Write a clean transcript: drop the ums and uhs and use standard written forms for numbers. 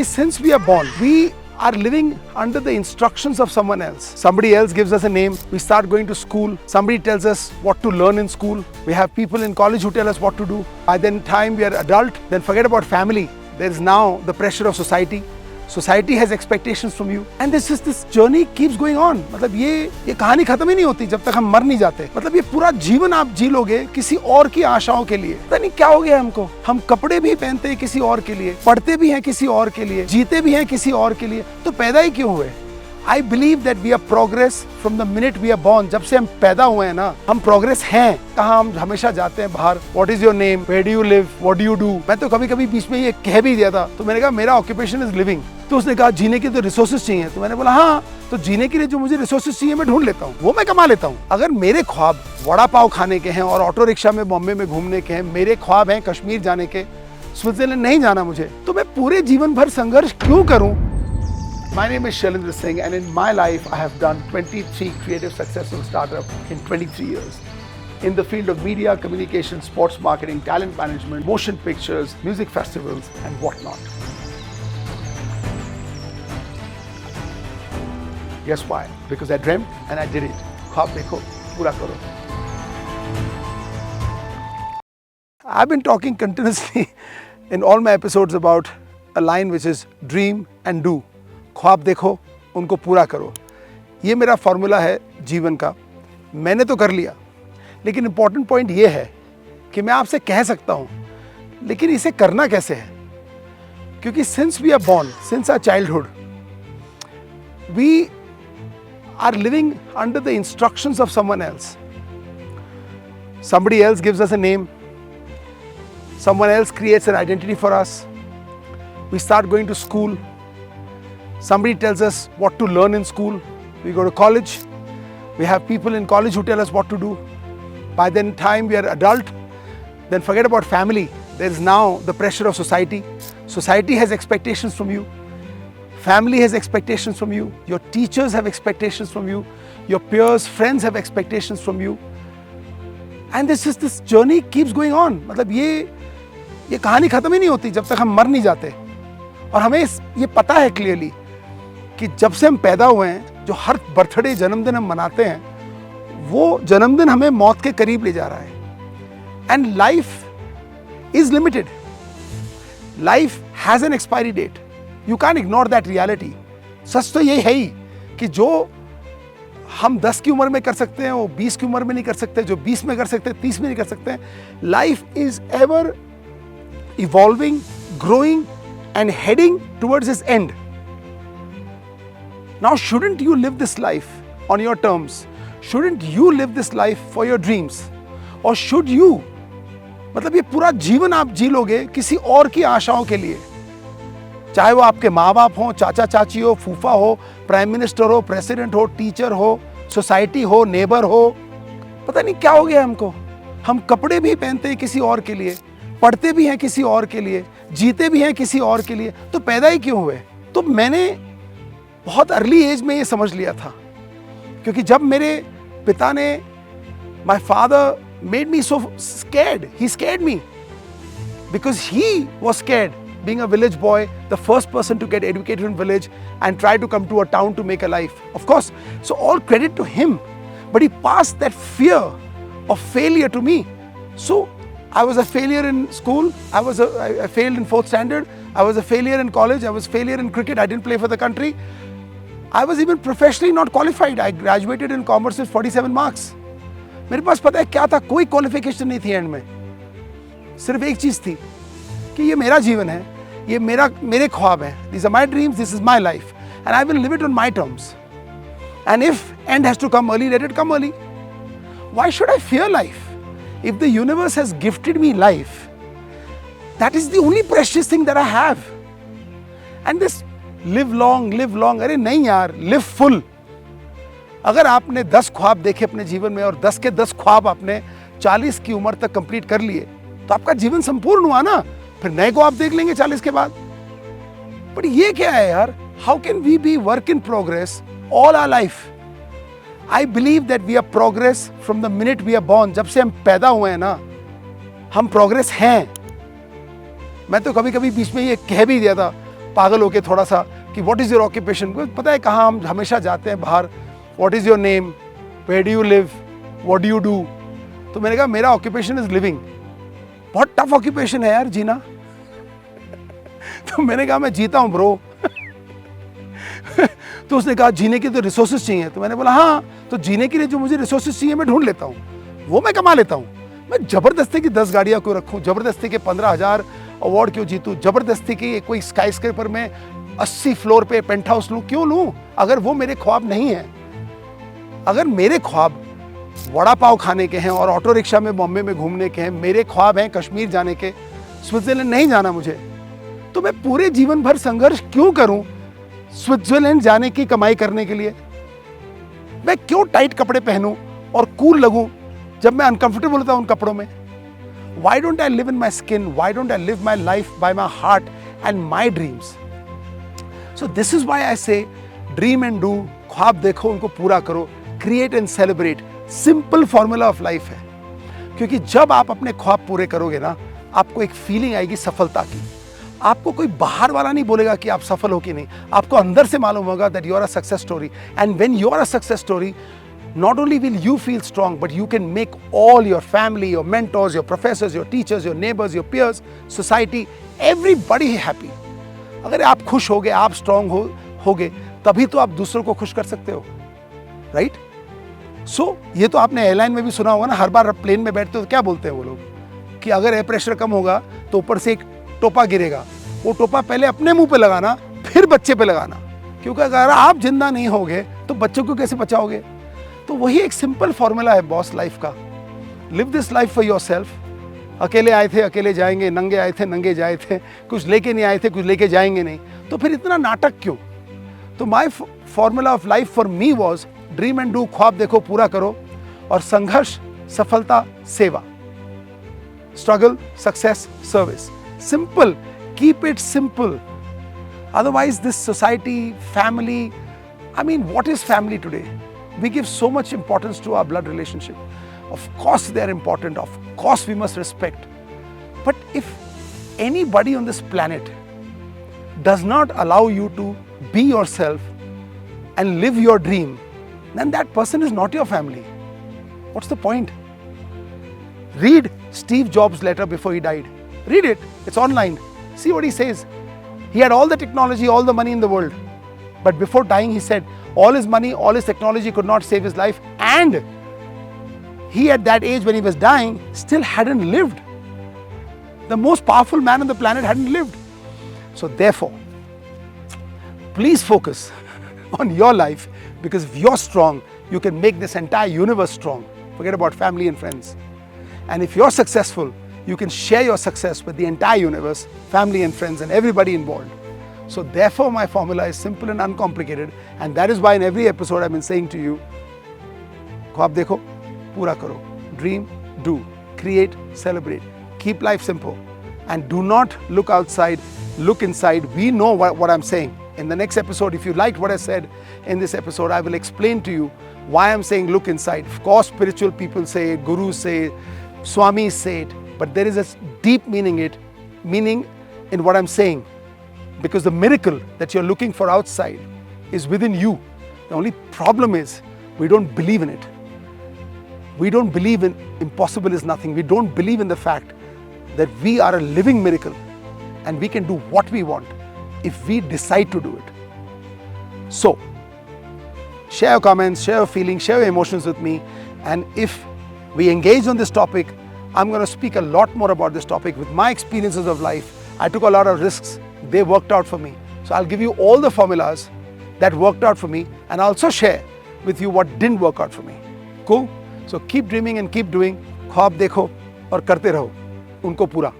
क्योंकि since we are born, we are living under the instructions of someone else. Somebody else gives us a name, we start going to school, somebody tells us what to learn in school, we have people in college who tell us what to do. By the time we are adult, then forget about family. There is now the pressure of society. Society has expectations from you, and this journey keeps going on. मतलब ये कहानी खत्म ही नहीं होती जब तक हम मर नहीं जाते. मतलब ये पूरा जीवन आप जी लोगे किसी और की आशाओं के लिए. पता नहीं क्या हो गया हमको. हम कपड़े भी पहनते हैं किसी और के लिए, पढ़ते भी हैं किसी और के लिए, जीते भी हैं किसी और के लिए. तो पैदा ही क्यों हुए? I believe that we are progress from the minute we are born. जब से हम पैदा हुए हैं ना, हम प्रोग्रेस हैं. कहाँ हम हमेशा जाते हैं बाहर. What is your name? Where do you live? What do you do? मैं तो कभी-कभी बीच में ये कह भी दिया था. तो मैंने कहा मेरा ऑक्यूपेशन इज लिविंग. तो उसने कहा जीने के तो रिसोर्सेज चाहिए. तो मैंने बोला हाँ, तो जीने के लिए जो मुझे रिसोर्सेज चाहिए मैं ढूंढ लेता हूँ, वो मैं कमा लेता हूँ. अगर मेरे ख्वाब वड़ा पाव खाने के हैं और ऑटो रिक्शा में बॉम्बे में घूमने के हैं, मेरे ख्वाब हैं कश्मीर जाने के, स्विट्जरलैंड नहीं जाना मुझे, तो मैं पूरे जीवन भर संघर्ष क्यों करूँ? My name is Shailendra Singh, and in my life I have done 23 creative successful startups in 23 years. In the field of media, communication, sports marketing, talent management, motion pictures, music festivals and whatnot. Guess why? Because I dreamt and I did it. ख्वाब देखो, पूरा करो. I've been talking continuously in all my episodes about a line which is dream and do. ख्वाब देखो, उनको पूरा करो. ये मेरा फॉर्मूला है जीवन का. मैंने तो कर लिया, लेकिन इम्पॉर्टेंट पॉइंट ये है कि मैं आपसे कह सकता हूँ, लेकिन इसे करना कैसे है? क्योंकि since we are born, since our childhood, we are living under the instructions of someone else. Somebody else gives us a name, someone else creates an identity for us. We start going to school. Somebody tells us what to learn in school. We go to college. We have people in college who tell us what to do. By the time we are adult, then forget about family. There is now the pressure of society. Society has expectations from you. Family has expectations from you. Your teachers have expectations from you. Your peers, friends have expectations from you. And this journey keeps going on. मतलब ये कहानी खत्म ही नहीं होती जब तक हम मर नहीं जाते. और हमें ये पता है क्लियरली कि जब से हम पैदा हुए हैं, जो हर बर्थडे जन्मदिन हम मनाते हैं, वो जन्मदिन हमें मौत के करीब ले जा रहा है. And life is limited. Life has an expiry date. You can ignore that reality. सच तो यही है ही कि जो हम 10 की उम्र में कर सकते हैं वो 20 की उम्र में नहीं कर सकते, जो 20 में कर सकते हैं 30 में नहीं कर सकते हैं. Life is ever evolving, growing and heading towards its end. Now, shouldn't you live this life on your terms? Shouldn't you live this life for your dreams? Or should you? मतलब ये पूरा जीवन आप जी लोगे किसी और की आशाओं के लिए, चाहे वो आपके माँ बाप हो, चाचा चाची हो, फूफा हो, प्राइम मिनिस्टर हो, प्रेसिडेंट हो, टीचर हो, सोसाइटी हो, नेबर हो. पता नहीं क्या हो गया हमको. हम कपड़े भी पहनते हैं किसी और के लिए, पढ़ते भी हैं किसी और के लिए, जीते भी हैं किसी और के लिए. तो पैदा ही क्यों हुए? तो मैंने बहुत अर्ली एज में ये समझ लिया था, क्योंकि जब मेरे पिता ने, my father made me so scared. He scared me because he was scared being a village boy, the first person to get educated in village and try to come to a town to make a life. Of course, so all credit to him, but he passed that fear of failure to me. So I was a failure in school. I failed in 4th standard. I was a failure in college. I was a failure in cricket. I didn't play for the country. I was even professionally not qualified. I graduated in commerce with 47 marks. मेरे पास पता है क्या था? कोई qualification नहीं थी and में. सिर्फ एक चीज थी कि ये मेरा जीवन है, ये मेरे ख्वाब हैं. These are my dreams. This is my life, and I will live it on my terms. And if end has to come early, let it come early. Why should I fear life? If the universe has gifted me life, that is the only precious thing that I have. And this live long. अरे नहीं यार, live full. अगर आपने 10 ख्वाब देखे अपने जीवन में और 10 के 10 ख्वाब आपने 40 की उम्र तक कंप्लीट कर लिए, तो आपका जीवन संपूर्ण हुआ ना. फिर नए ख्वाब देख लेंगे 40 के बाद. बट ये क्या है यार? How can we be work in progress all our life? I believe that we are progress from the minute we are born. जब से हम पैदा हुए हैं ना, हम प्रोग्रेस हैं. मैं तो कभी-कभी बीच में ये कह भी दिया था, पागल होके थोड़ा सा कि व्हाट इज़ योर ऑक्यूपेशन, पता है कहाँ हम हमेशा जाते हैं बाहर, what is your name, where do you live, what do you do. तो मैंने कहा मेरा ऑक्यूपेशन इज लिविंग। बहुत टफ ऑक्यूपेशन है यार जीना। तो मैंने कहा मैं जीता हूँ ब्रो। तो उसने कहा जीने के तो रिसोर्सेज चाहिए। तो मैंने बोला हाँ, तो जीने के लिए जो मुझे रिसोर्सेज चाहिए मैं ढूंढ लेता हूँ, वो मैं कमा लेता हूँ। मैं जबरदस्ती की 10 गाड़ियाँ क्यों रखूँ, जबरदस्ती के 15,000 अवार्ड क्यों जीतूँ, जबरदस्ती की कोई स्काई स्क्रेपर में 80 फ्लोर पे पेंट हाउस लूँ, क्यों लूँ अगर वो मेरे ख्वाब नहीं है। अगर मेरे ख्वाब वड़ा पाव खाने के हैं और ऑटो रिक्शा में बॉम्बे में घूमने के हैं, मेरे ख्वाब हैं कश्मीर जाने के, स्विट्जरलैंड नहीं जाना मुझे, तो मैं पूरे जीवन भर संघर्ष क्यों करूं स्विट्जरलैंड जाने की कमाई करने के लिए। मैं क्यों टाइट कपड़े पहनूं और कूल लगूं जब मैं अनकंफर्टेबल होता हूं उन कपड़ों में। Why don't I live in my skin? Why don't I live my life by my heart and my dreams? So this is why I say dream and do, ख्वाब देखो उनको पूरा करो, create and celebrate। Simple formula of life है, क्योंकि जब आप अपने ख्वाब पूरे करोगे ना, आपको एक फीलिंग आएगी सफलता की। आपको कोई बाहर वाला नहीं बोलेगा कि आप सफल हो कि नहीं, आपको अंदर से मालूम होगा that you are a success story. And when you are a success story, not only will you feel strong, but you can make all your family, your mentors, your professors, your teachers, your neighbors, your peers, society, everybody happy। अगर आप खुश होगे, आप strong होगे, तभी तो आप दूसरों को खुश कर सकते हो, राइट। सो ये तो आपने एयरलाइन में भी सुना होगा ना, हर बार प्लेन में बैठते हो तो क्या बोलते हैं वो लोग कि अगर एयर प्रेशर कम होगा तो ऊपर से एक टोपा गिरेगा, वो टोपा पहले अपने मुंह पे लगाना, फिर बच्चे पे लगाना, क्योंकि अगर आप जिंदा नहीं होगे तो बच्चों को कैसे बचाओगे। तो वही एक सिंपल फॉर्मूला है बॉस लाइफ का। Live this life for yourself. अकेले आए थे अकेले जाएंगे, नंगे आए थे नंगे जाए थे, कुछ लेके नहीं आए थे कुछ लेके जाएंगे नहीं, तो फिर इतना नाटक क्यों। तो my formula of life for me was dream and do, ख्वाब देखो पूरा करो, और संघर्ष सफलता सेवा, struggle success service. Simple, keep it simple. Otherwise this society, family, I mean what is family today? We give so much importance to our blood relationship. Of course they are important, of course we must respect. But if anybody on this planet does not allow you to be yourself and live your dream, then that person is not your family. What's the point? Read Steve Jobs' letter before he died. Read it, it's online. See what he says. He had all the technology, all the money in the world. But before dying, he said, all his money, all his technology could not save his life. And he, at that age when he was dying, still hadn't lived. The most powerful man on the planet hadn't lived. So therefore, please focus on your life, because if you're strong, you can make this entire universe strong. Forget about family and friends. And if you're successful, you can share your success with the entire universe, family and friends and everybody involved. So therefore my formula is simple and uncomplicated, and that is why in every episode I've been saying to you, ख्वाब देखो, पूरा करो, dream, do, create, celebrate, keep life simple, and do not look outside, look inside. We know what I'm saying. In the next episode, if you liked what I said in this episode, I will explain to you why I'm saying look inside. Of course, spiritual people say it, gurus say it, swamis say it, but there is a deep meaning in what I'm saying. Because the miracle that you're looking for outside is within you. The only problem is we don't believe in it. We don't believe in impossible is nothing. We don't believe in the fact that we are a living miracle and we can do what we want if we decide to do it. So, share your comments, share your feelings, share your emotions with me. And if we engage on this topic, I'm going to speak a lot more about this topic with my experiences of life. I took a lot of risks. They worked out for me. So I'll give you all the formulas that worked out for me, and also share with you what didn't work out for me. Cool? So keep dreaming and keep doing. ख्वाब देखो और करते रहो उनको पूरा।